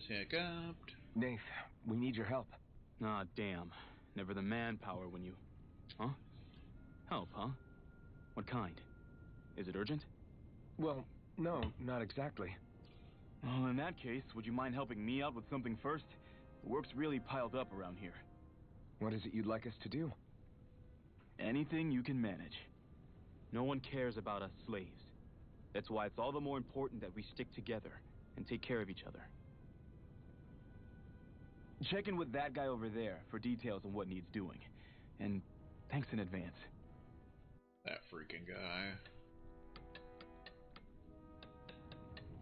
Hiccuped. Nath, we need your help. Ah, damn. Never the manpower when you... Huh? Help, huh? What kind? Is it urgent? Well, no, not exactly. Oh, in that case, would you mind helping me out with something first? The work's really piled up around here. What is it you'd like us to do? Anything you can manage. No one cares about us slaves. That's why it's all the more important that we stick together and take care of each other. Check in with that guy over there for details on what needs doing. And thanks in advance. That freaking guy.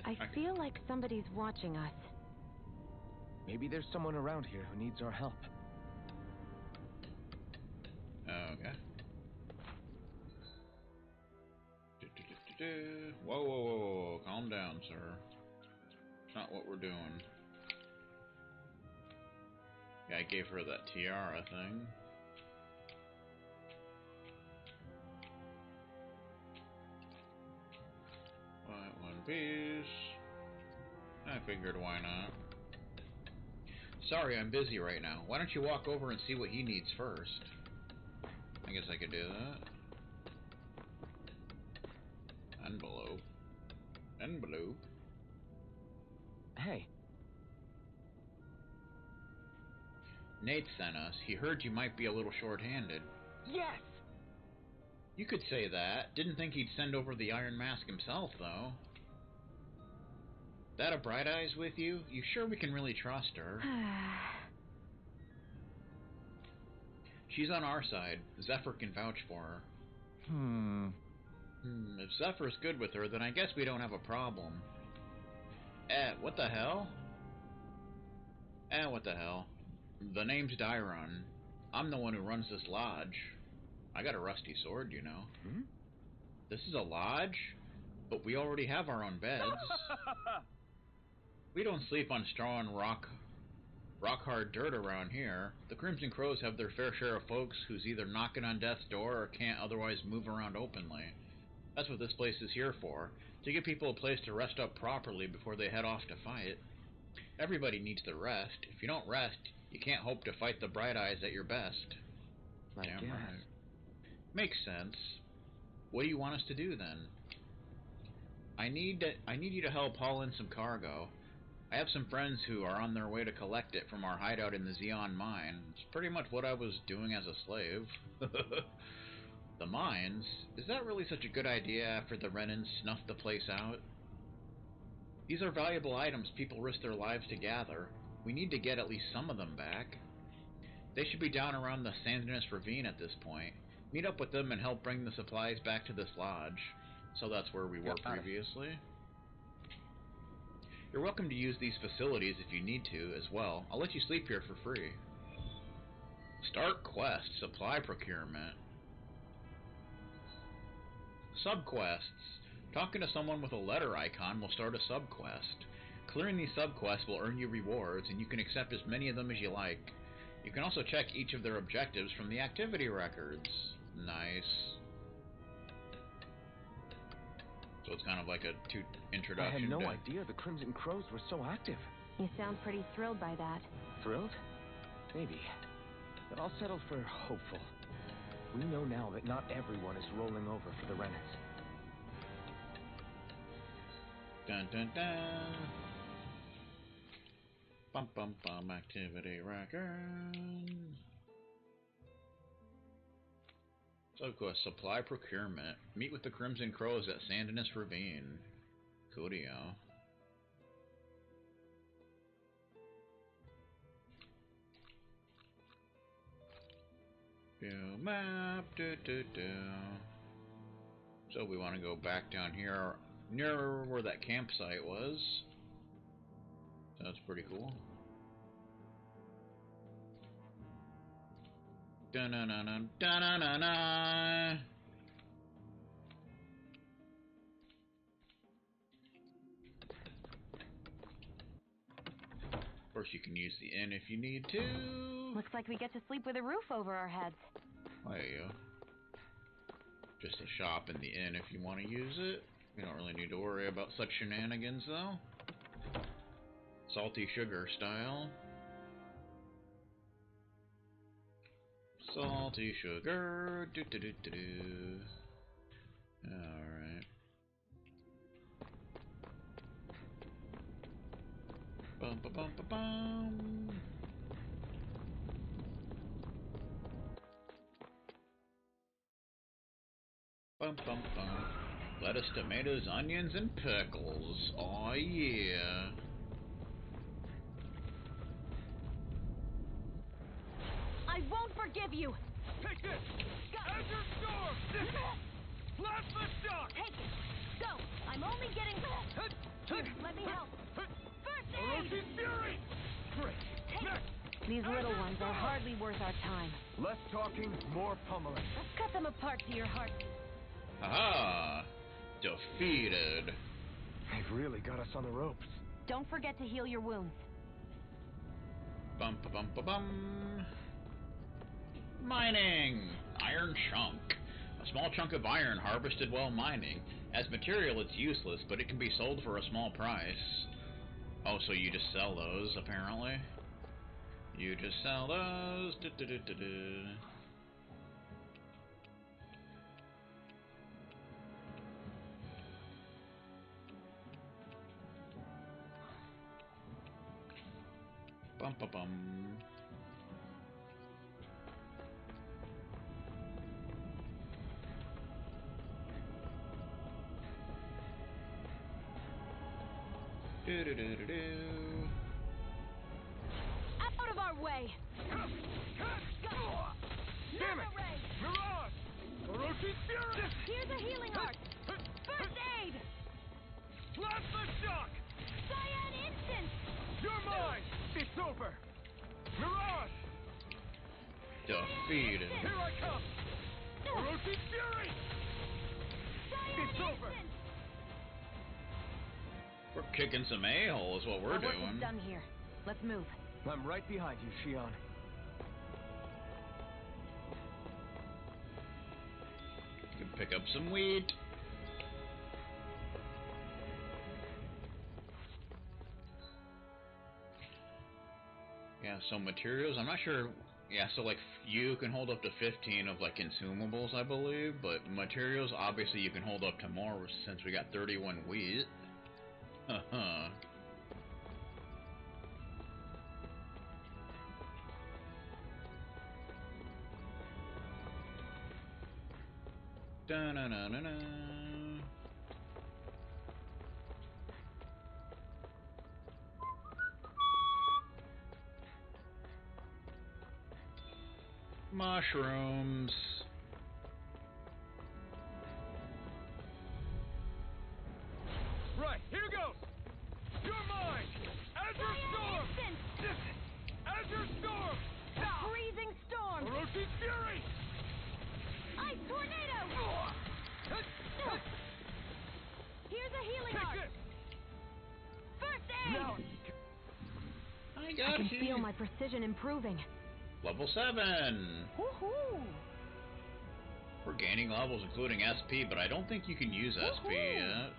I feel like somebody's watching us. Maybe there's someone around here who needs our help. Okay. Whoa, whoa, whoa, whoa. Calm down, sir. It's not what we're doing. Yeah, I gave her that tiara thing. One piece. I figured why not. Sorry, I'm busy right now. Why don't you walk over and see what he needs first? I guess I could do that. Envelope. Envelope. Hey. Nate sent us. He heard you might be a little short-handed. Yes! You could say that. Didn't think he'd send over the Iron Mask himself, though. That a Bright Eyes with you? You sure we can really trust her? She's on our side. Zephyr can vouch for her. If Zephyr's good with her, then I guess we don't have a problem. What the hell? What the hell? The name's Dairon. I'm the one who runs this lodge. I got a rusty sword, you know. This is a lodge? But we already have our own beds. We don't sleep on straw and rock-hard dirt around here. The Crimson Crows have their fair share of folks who's either knocking on death's door or can't otherwise move around openly. That's what this place is here for, to give people a place to rest up properly before they head off to fight. Everybody needs to rest. If you don't rest, you can't hope to fight the Bright Eyes at your best. Damn right. Makes sense. What do you want us to do then? I need you to help haul in some cargo. I have some friends who are on their way to collect it from our hideout in the Xeon mine. It's pretty much what I was doing as a slave. The mines? Is that really such a good idea after the Renans snuffed the place out? These are valuable items people risk their lives to gather. We need to get at least some of them back. They should be down around the Sandinus Ravine at this point. Meet up with them and help bring the supplies back to this lodge. So that's where we were previously. You're welcome to use these facilities if you need to as well. I'll let you sleep here for free. Start quest. Supply procurement. Subquests. Talking to someone with a letter icon will start a subquest. Clearing these subquests will earn you rewards, and you can accept as many of them as you like. You can also check each of their objectives from the activity records. Nice. So it's kind of like a introduction. I had no idea the Crimson Crows were so active. You sound pretty thrilled by that. Thrilled? Maybe. But I'll settle for hopeful. We know now that not everyone is rolling over for the Renans. Dun dun dun. Bum bum bum. Activity record. Subquest. Supply procurement. Meet with the Crimson Crows at Sandinus Ravine. Coolio. View map. So we want to go back down here near where that campsite was. So that's pretty cool. Dun-dun-dun-dun, dun-dun-dun-dun. Of course, you can use the inn if you need to. Looks like we get to sleep with a roof over our heads. There you go. Just a shop in the inn if you want to use it. You don't really need to worry about such shenanigans, though. Salty sugar style. Salty sugar. Do do do do do. Alright. Bum ba bum ba bum. Bum bum bum. Lettuce, tomatoes, onions, and pickles. Aw, yeah. I won't forgive you! Take this! Azure Storm! Plasma Shock! Take it! Go! I'm only getting... Here, let me help! First aid! Orochi's Fury! Great! Take it! These little ones are hardly worth our time. Less talking, more pummeling. Let's cut them apart to your heart. Aha! Defeated. They've really got us on the ropes. Don't forget to heal your wounds. Bum ba bum ba bum. Mining! Iron chunk. A small chunk of iron harvested while mining. As material, it's useless, but it can be sold for a small price. Oh, so you just sell those, apparently? You just sell those. Du -du -du -du -du. Bum ba bum. Do do do do do. Out of our way! Damn it! Mirage! Orochi's Fury! Here's a healing art! First aid! Plasma Shock! Cyan Instant! You're mine! It's over! Mirage! Defeated. Here I come! Orochi's Fury! Cyan It's over! Instant! We're kicking some a-hole is what we're Our work doing. is done here. Let's move. I'm right behind you, Shion. You can pick up some wheat. Yeah, so materials, I'm not sure. Yeah, so like you can hold up to 15 of like consumables, I believe, but materials, obviously you can hold up to more since we got 31 wheat. Haha. Da-na-na-na-na. Mushrooms. Right, here goes! You're mine! Azure Storm! Instant! Azure Storm! Freezing storm! Orochi's Fury! Ice tornado! Here's a healing Take art! this! First aid! Now, I I got can you. feel my precision improving. Level 7. Woohoo! We're gaining levels including SP, but I don't think you can use SP Woohoo. yet.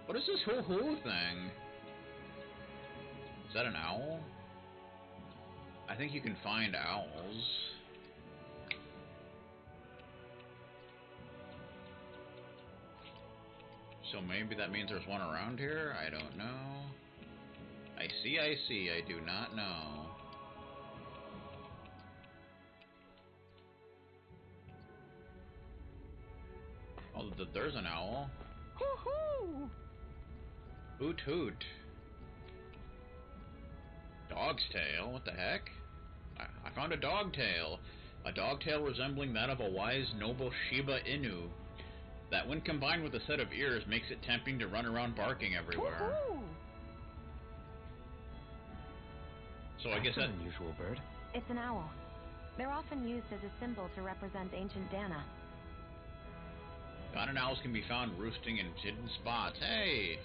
What is this hoo-hoo thing? Is that an owl? I think you can find owls. So maybe that means there's one around here? I don't know. I see, I do not know. Oh, there's an owl. Woohoo! Hoot hoot. Dog's tail? What the heck? I found a dog tail. A dog tail resembling that of a wise, noble Shiba Inu. That when combined with a set of ears makes it tempting to run around barking everywhere. Woohoo! So I guess that's that... an unusual bird. It's an owl. They're often used as a symbol to represent ancient Dana. Garden owls can be found roosting in hidden spots. Hey!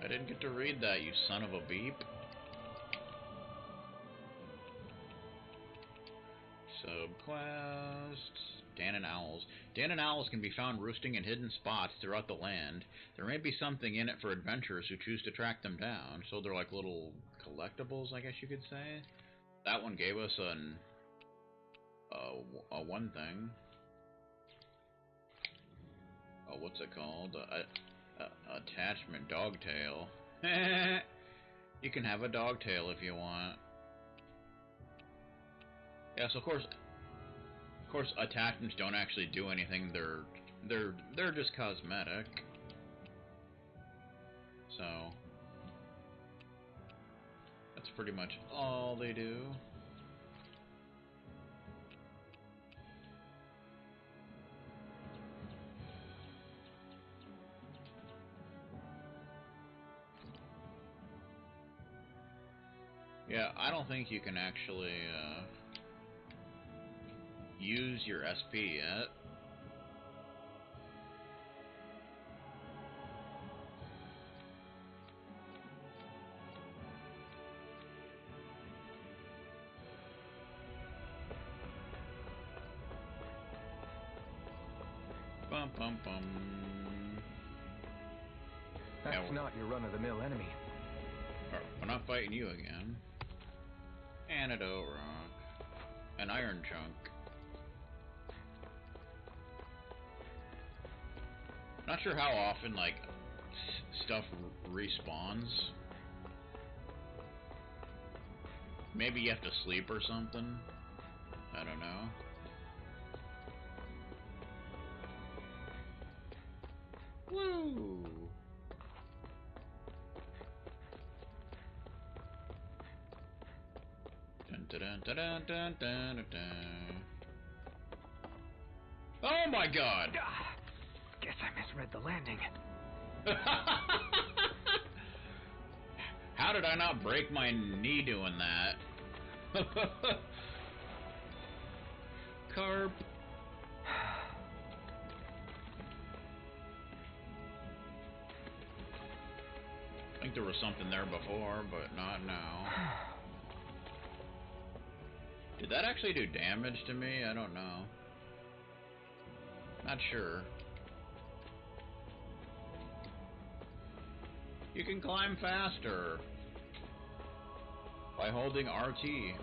I didn't get to read that, you son of a beep. Subquest. Dan and owls. Dan and owls can be found roosting in hidden spots throughout the land. There may be something in it for adventurers who choose to track them down. So they're like little collectibles, I guess you could say. That one gave us a one thing. Oh, what's it called? Attachment dogtail. You can have a dogtail if you want. Yeah, so of course, attachments don't actually do anything. They're just cosmetic. So that's pretty much all they do. Yeah, I don't think you can actually use your SP yet. Bum bum bum. That's yeah, not your run-of-the-mill enemy. We're not fighting you again. Antidote rock. An iron chunk. Not sure how often, like, stuff respawns. Maybe you have to sleep or something. I don't know. Woo! Dun, dun, dun, dun, dun, dun, dun, dun. Oh my god! Guess I misread the landing. How did I not break my knee doing that? Carp. I think there was something there before, but not now. Did that actually do damage to me? I don't know. Not sure. You can climb faster by holding RT.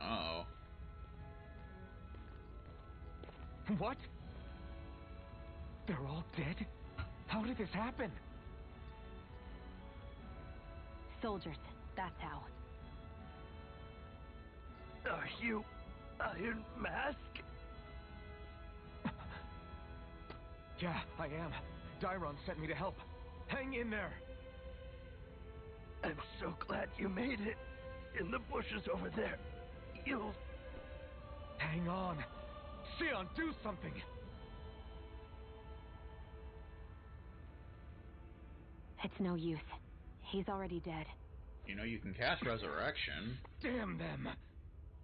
Uh-oh. What? They're all dead? How did this happen? Soldiers, that's how. Are you Iron Mask? Yeah, I am. Dairon sent me to help. Hang in there. I'm so glad you made it. In the bushes over there. You'll... Hang on. Sion, do something. It's no use. He's already dead. You know, you can cast Resurrection. Damn them.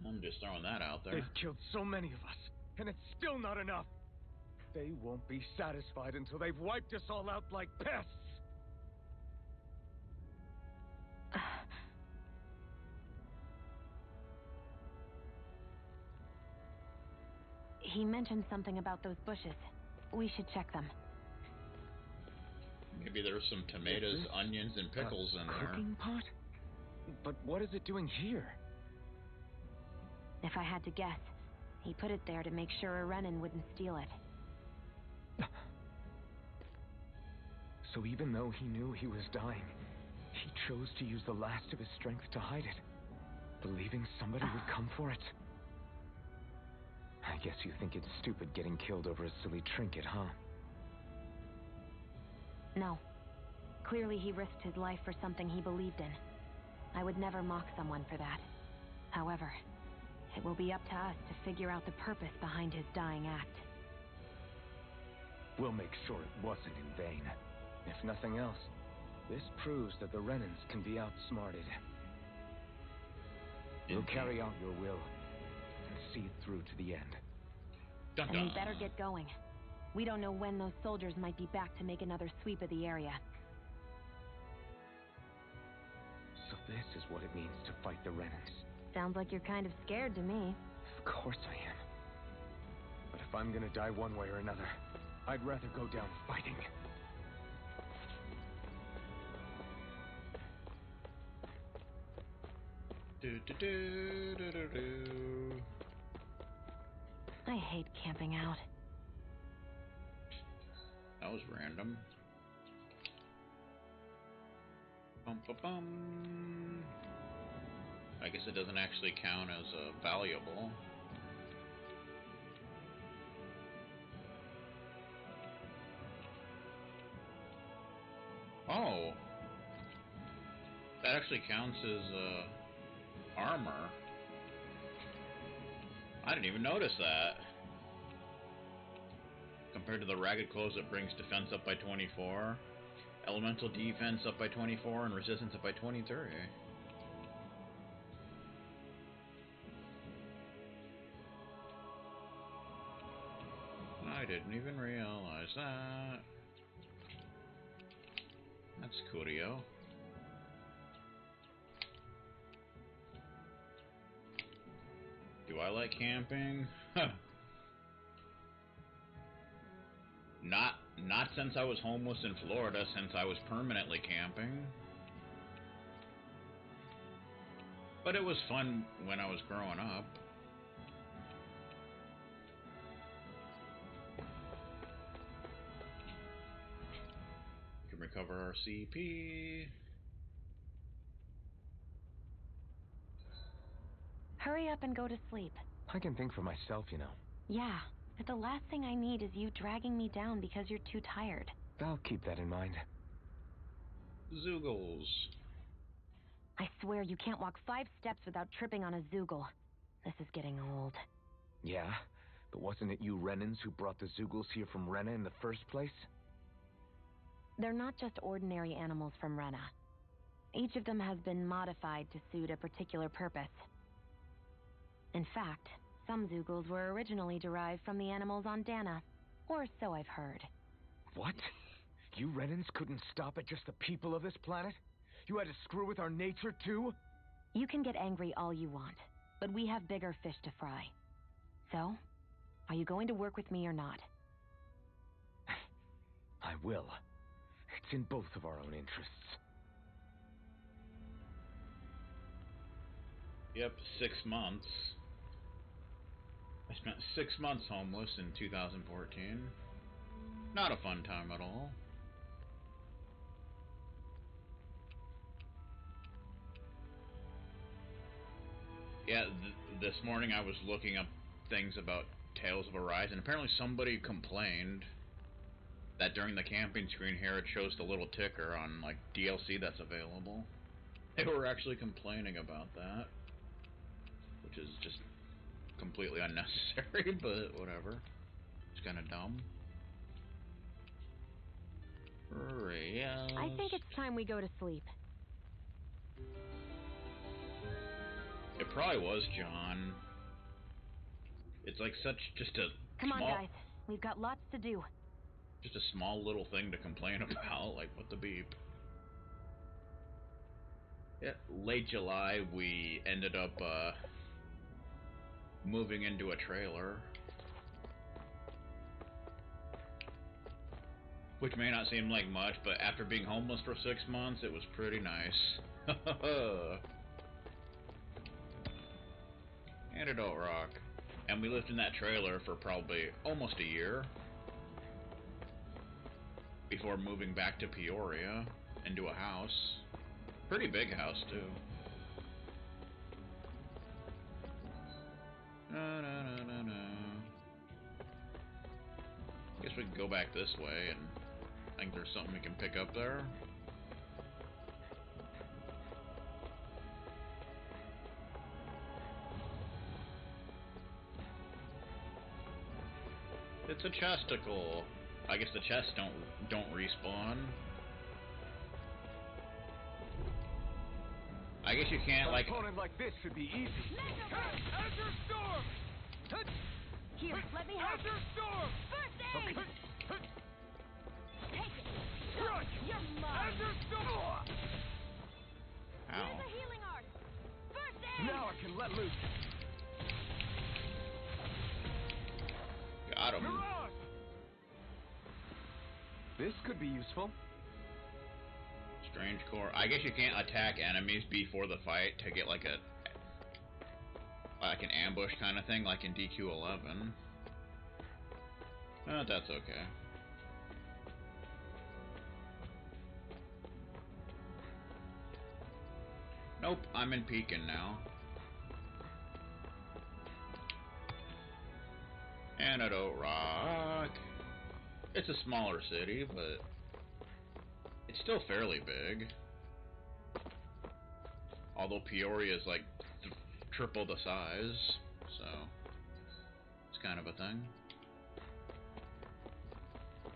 I'm just throwing that out there. They've killed so many of us, and it's still not enough. They won't be satisfied until they've wiped us all out like pests. He mentioned something about those bushes. We should check them. Maybe there's some tomatoes, onions, and pickles in there. Cooking pot? But what is it doing here? If I had to guess, he put it there to make sure a Renan wouldn't steal it. So even though he knew he was dying, he chose to use the last of his strength to hide it, believing somebody would come for it. I guess you think it's stupid getting killed over a silly trinket, huh? No. Clearly he risked his life for something he believed in. I would never mock someone for that. However, it will be up to us to figure out the purpose behind his dying act. We'll make sure it wasn't in vain. If nothing else, this proves that the Renans can be outsmarted. We'll carry out your will and see it through to the end. Dun, And dun. we better get going. We don't know when those soldiers might be back to make another sweep of the area. So this is what it means to fight the Renans. Sounds like you're kind of scared to me. Of course I am. But if I'm gonna die one way or another, I'd rather go down fighting. I hate camping out. That was random. Bum, bum, bum. I guess it doesn't actually count as valuable. Oh, that actually counts as armor. I didn't even notice that. Compared to the ragged clothes, it brings defense up by 24, elemental defense up by 24, and resistance up by 23. I didn't even realize that. That's coolio. Do I like camping? Huh. Not since I was homeless in Florida, since I was permanently camping. But it was fun when I was growing up. We can recover our CP. Hurry up and go to sleep. I can think for myself, you know. Yeah, but the last thing I need is you dragging me down because you're too tired. I'll keep that in mind. Zoogles. I swear you can't walk 5 steps without tripping on a Zoogle. This is getting old. Yeah? But wasn't it you Renans who brought the Zoogles here from Rena in the first place? They're not just ordinary animals from Rena. Each of them has been modified to suit a particular purpose. In fact, some Zoogles were originally derived from the animals on Dana. Or so I've heard. What? You Renans couldn't stop at just the people of this planet? You had to screw with our nature, too? You can get angry all you want, but we have bigger fish to fry. So, are you going to work with me or not? I will. It's in both of our own interests. Yep, 6 months. I spent 6 months homeless in 2014. Not a fun time at all. Yeah, this morning I was looking up things about Tales of Arise, and apparently somebody complained that during the camping screen here it shows the little ticker on like DLC that's available. They were actually complaining about that, which is just completely unnecessary, but whatever. It's kind of dumb. Yes. I think it's time we go to sleep. It probably was John. It's like such just a Come on, small, guys. We've got lots to do. just a small little thing to complain about. Like, what the beep? Yeah, late July, we ended up moving into a trailer, which may not seem like much, but after being homeless for 6 months, it was pretty nice. Antidote rock. And we lived in that trailer for probably almost a year before moving back to Peoria into a house. Pretty big house, too. Guess we can go back this way, and I think there's something we can pick up there. It's a chesticle. I guess the chests don't respawn. I guess you can't like. An opponent like this should be easy. Azure Storm! Here, let me help. Azure Storm! First aid! Okay. Take it! You're mine! Ow. Here's a healing art! First aid! Now I can let loose. Got him. This could be useful. Strange core. I guess you can't attack enemies before the fight to get like an ambush kind of thing, like in DQ11. That's okay. Nope, I'm in Pekin now. Antidote Rock. It's a smaller city, but it's still fairly big. Although Peoria is like triple the size, so it's kind of a thing.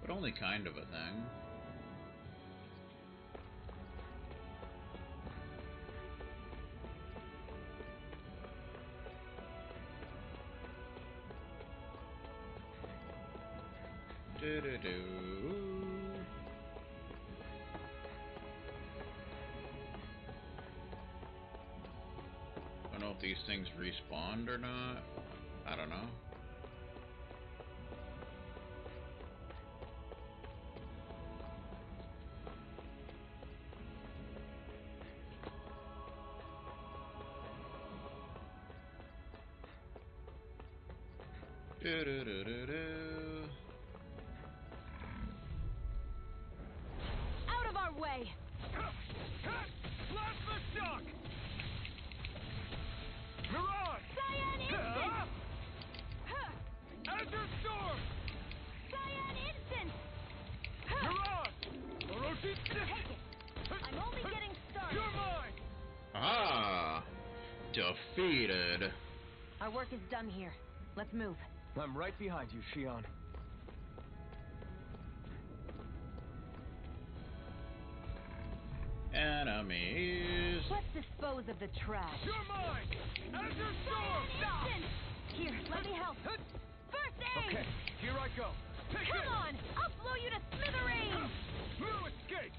But only kind of a thing. Do-do-do. I don't know if these things respawned or not. I don't know. Do-do-do-do-do. Out of our way! Plasma shock! Mirage! Cyan Instant! Azure Storm! Cyan Instant! Mirage! Orochi! Take it! I'm only getting started! You're mine! Ah! Defeated. Our work is done here. Let's move. I'm right behind you, Shion. Enemies. Let's dispose of the trash. You're mine! Azure Storm! Instant! Here, let me help. First aid! Okay, here I go. Come on! I'll blow you to smithereens! No escape!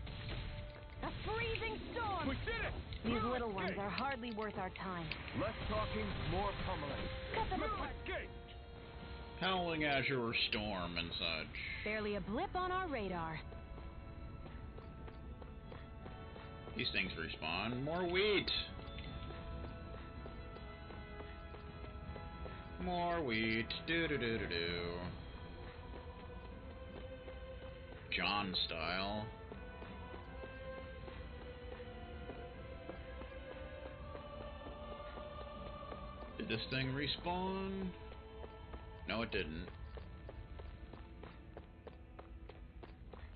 A freezing storm! We did it! These No little ones escape! are hardly worth our time. Less talking, more pummeling. Cut them No apart. escape! Howling Azure Storm and such. Barely a blip on our radar. These things respawn. More wheat. More wheat. Do-do-do-do-do. John style. Did this thing respawn? No, it didn't.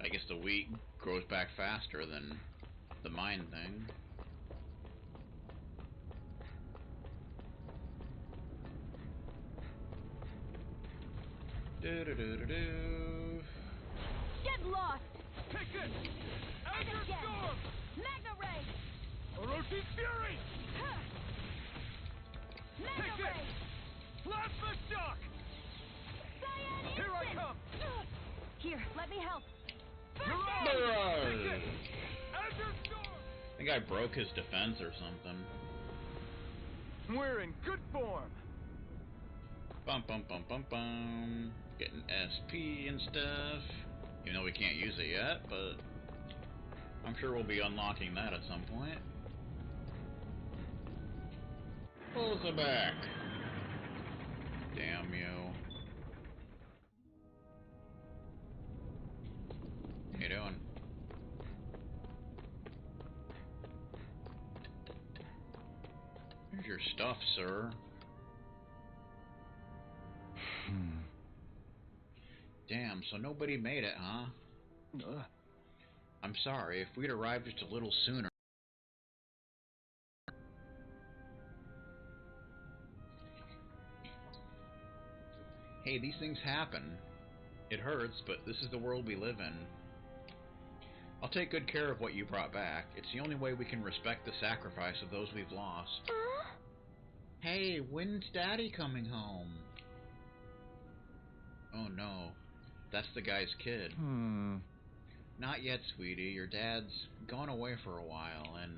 I guess the wheat grows back faster than the mine thing. Do-do-do-do-do. Get lost! Take it! And Azure again! Storm! Magna Ray! Orochi Fury! Huh. Magna Take it! Ray! Plasma shock! Cyan Here I Instant! come! Here, let me help. Mirage! Mirage! Take it! Azure Storm! I think I broke his defense or something. We're in good form. Bum bum bum bum bum. Getting SP and stuff. Even though we can't use it yet, but I'm sure we'll be unlocking that at some point. Pulls it back. Damn you. How you doing? Here's your stuff, sir. Damn, so nobody made it, huh? I'm sorry, if we'd arrived just a little sooner. Hey, these things happen. It hurts, but this is the world we live in. I'll take good care of what you brought back. It's the only way we can respect the sacrifice of those we've lost. Hey, when's Daddy coming home? Oh no. That's the guy's kid. Not yet, sweetie. Your dad's gone away for a while, and...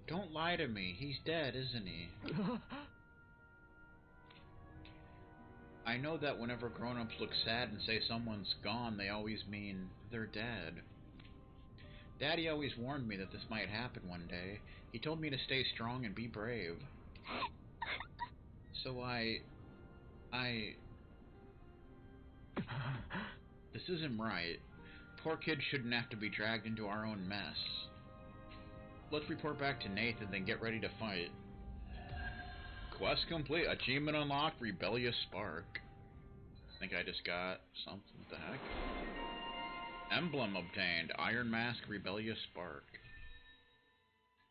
Don't lie to me. He's dead, isn't he? I know that whenever grown-ups look sad and say someone's gone, they always mean they're dead. Daddy always warned me that this might happen one day. He told me to stay strong and be brave. So This isn't right. Poor kids shouldn't have to be dragged into our own mess. Let's report back to Nathan, then get ready to fight. Quest complete. Achievement unlocked. Rebellious Spark. I think I just got something. What the heck? Emblem obtained. Iron Mask. Rebellious Spark.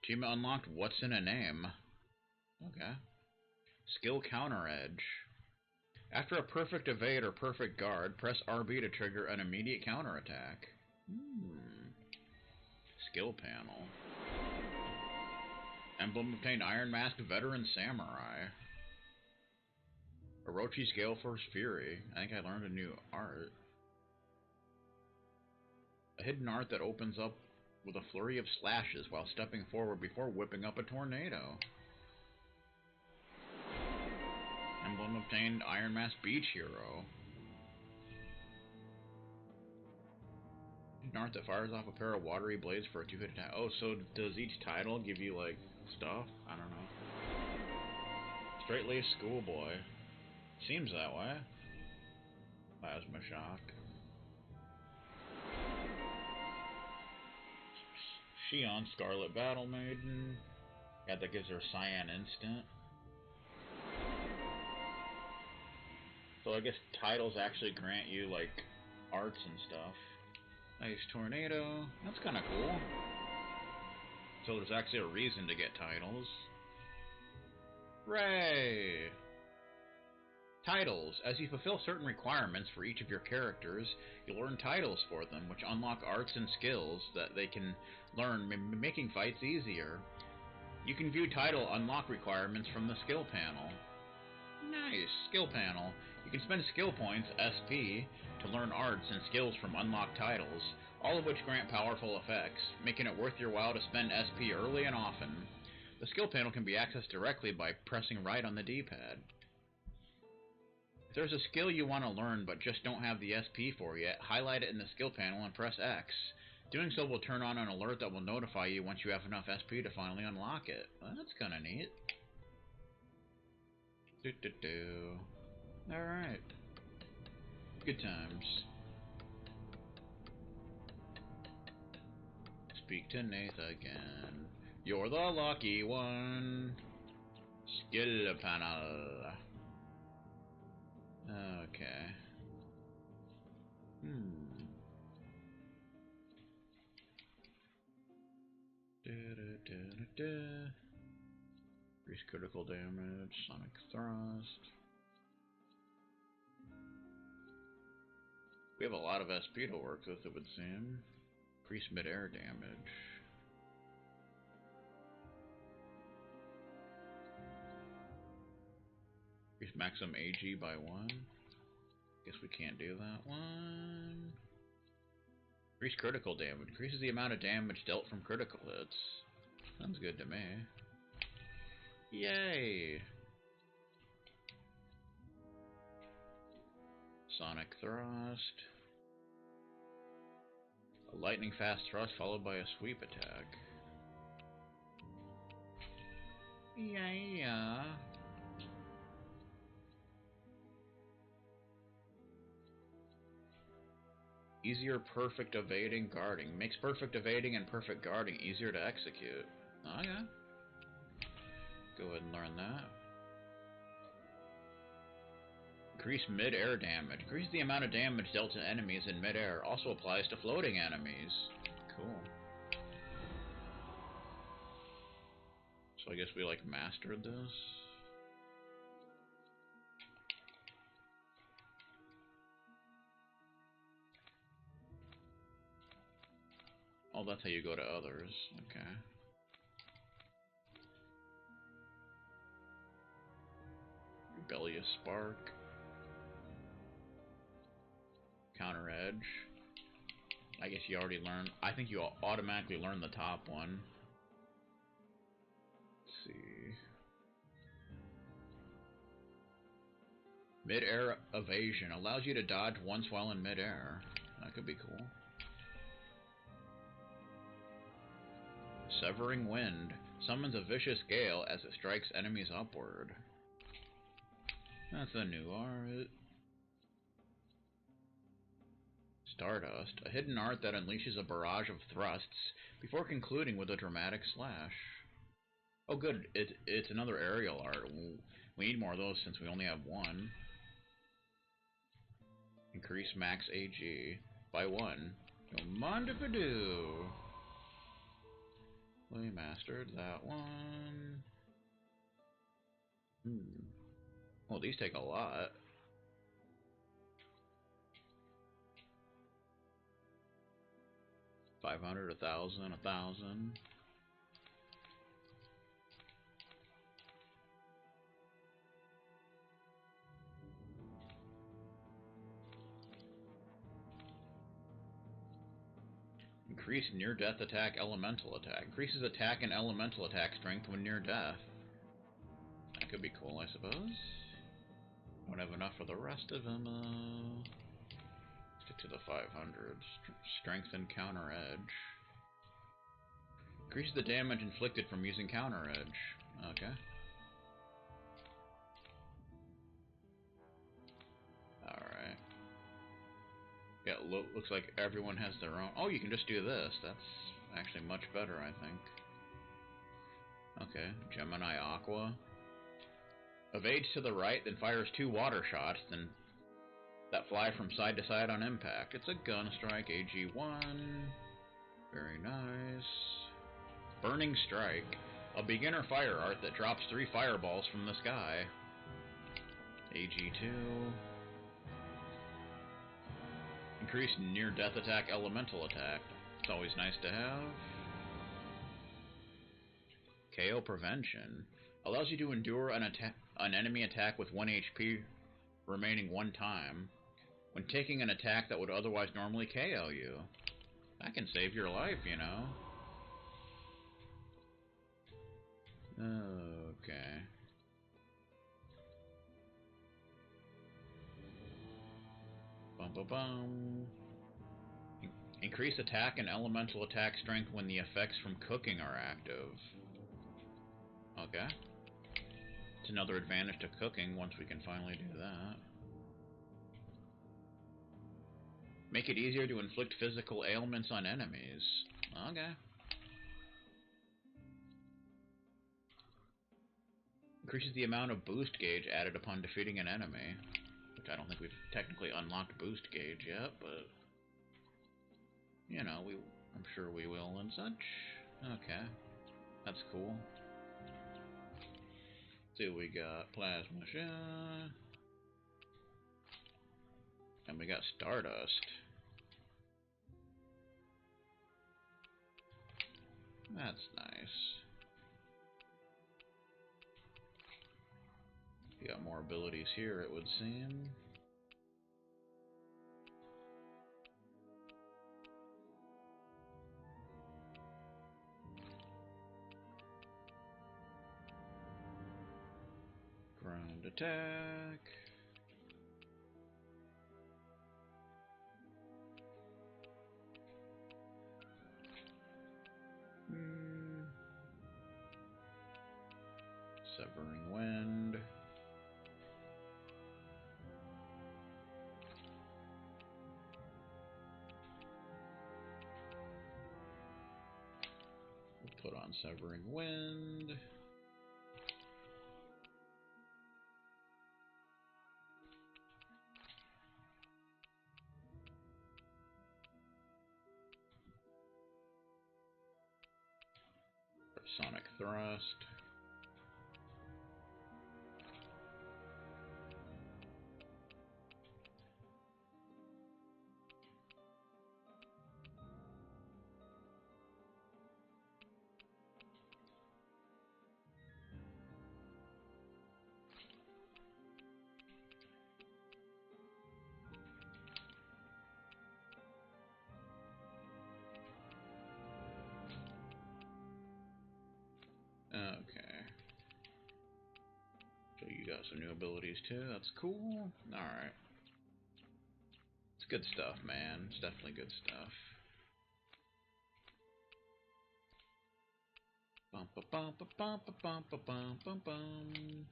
Achievement unlocked. What's in a name? Okay. Skill Counter Edge. After a perfect evade or perfect guard, press RB to trigger an immediate counterattack. Skill panel. Emblem obtained. Iron Mask Veteran Samurai. Orochi's Gale Force Fury. I think I learned a new art. A hidden art that opens up with a flurry of slashes while stepping forward before whipping up a tornado. Emblem obtained. Iron Mask Beach Hero. Hidden art that fires off a pair of watery blades for a 2-hit attack. Oh, so does each title give you, like, stuff? I don't know. Straight-laced schoolboy. Seems that way. Plasma Shock. Shion Scarlet Battle Maiden. Yeah, that gives her Cyan Instant. So I guess titles actually grant you, like, arts and stuff. Nice Tornado. That's kind of cool. So there's actually a reason to get titles. Hooray! Titles. As you fulfill certain requirements for each of your characters, you'll earn titles for them, which unlock arts and skills that they can learn, making fights easier. You can view title unlock requirements from the skill panel. Nice! Skill panel. You can spend skill points, SP, to learn arts and skills from unlocked titles, all of which grant powerful effects, making it worth your while to spend SP early and often. The skill panel can be accessed directly by pressing right on the D-pad. If there's a skill you want to learn but just don't have the SP for yet, highlight it in the skill panel and press X. Doing so will turn on an alert that will notify you once you have enough SP to finally unlock it. Well, that's kinda neat. Alright. Good times. Speak to Nath again. You're the lucky one. Skill panel. Okay. Increase critical damage, sonic thrust. We have a lot of SP to work with, it would seem. Increase mid-air damage. Increase maximum AG by 1. Guess we can't do that one. Increase critical damage. Increases the amount of damage dealt from critical hits. Sounds good to me. Yay! Sonic thrust. A lightning fast thrust followed by a sweep attack. Yeah. Easier perfect evading guarding. Makes perfect evading and perfect guarding easier to execute. Oh yeah. Go ahead and learn that. Increase mid-air damage. Increase the amount of damage dealt to enemies in mid-air. Also applies to floating enemies. Cool. So I guess we like mastered this. Oh, that's how you go to others. Okay. Rebellious Spark. Counter Edge. I guess you already learned. I think you automatically learn the top one. Let's see. Mid-air evasion allows you to dodge once while in mid-air. That could be cool. Severing Wind summons a vicious gale as it strikes enemies upward. That's a new art. Stardust, a hidden art that unleashes a barrage of thrusts before concluding with a dramatic slash. Oh good, it's another aerial art. We need more of those since we only have one. Increase max AG by 1. Don't mind if I do. We mastered that one. Well, these take a lot. $500, $1,000, $1,000. Increase near-death attack, elemental attack. Increases attack and elemental attack strength when near death. That could be cool, I suppose. Don't have enough for the rest of them. Stick to the 500. Strength and counter edge. Increases the damage inflicted from using counter edge. Okay. Alright. Yeah, looks like everyone has their own. Oh, you can just do this. That's actually much better, I think. Okay, Gemini Aqua. Evades to the right, then fires 2 water shots, then that fly from side to side on impact. It's a gun strike, AG1. Very nice. Burning Strike. A beginner fire art that drops 3 fireballs from the sky. AG2. Increased near-death attack, elemental attack. It's always nice to have. KO Prevention. Allows you to endure an enemy attack with 1 HP remaining 1 time when taking an attack that would otherwise normally KO you. That can save your life, you know. Okay. Bum bum bum. Increase attack and elemental attack strength when the effects from cooking are active. Okay. It's another advantage to cooking once we can finally do that. Make it easier to inflict physical ailments on enemies. Okay. Increases the amount of boost gauge added upon defeating an enemy. Which I don't think we've technically unlocked boost gauge yet, but... you know, I'm sure we will and such. Okay. That's cool. Let's see what we got. Plasma Shot. And we got Stardust. That's nice. We got more abilities here, it would seem. Ground attack. Severing Wind. We'll put on Severing Wind. Sonic Thrust. Okay. So you got some new abilities too. That's cool. Alright. It's good stuff, man. It's definitely good stuff. Bum ba bum ba bum ba bum ba bum bum bum.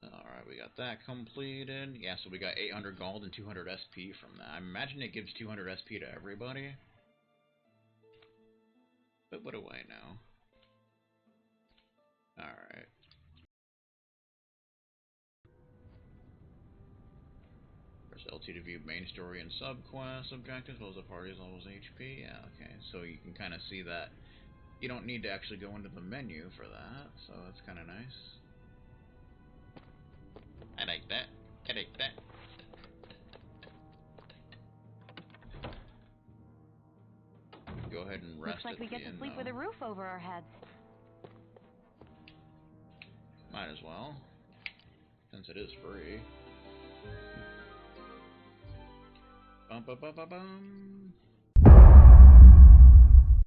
Alright, we got that completed. Yeah, so we got 800 gold and 200 SP from that. I imagine it gives 200 SP to everybody. But what do I know? Alright. There's LT to view main story and subquest objectives, as well as the party's levels HP. Yeah, okay. So you can kind of see that you don't need to actually go into the menu for that, so that's kind of nice. I like that. I like that. Go ahead and rest. Looks like we get to sleep with a roof over our heads. Might as well, since it is free. Bum ba ba ba bum.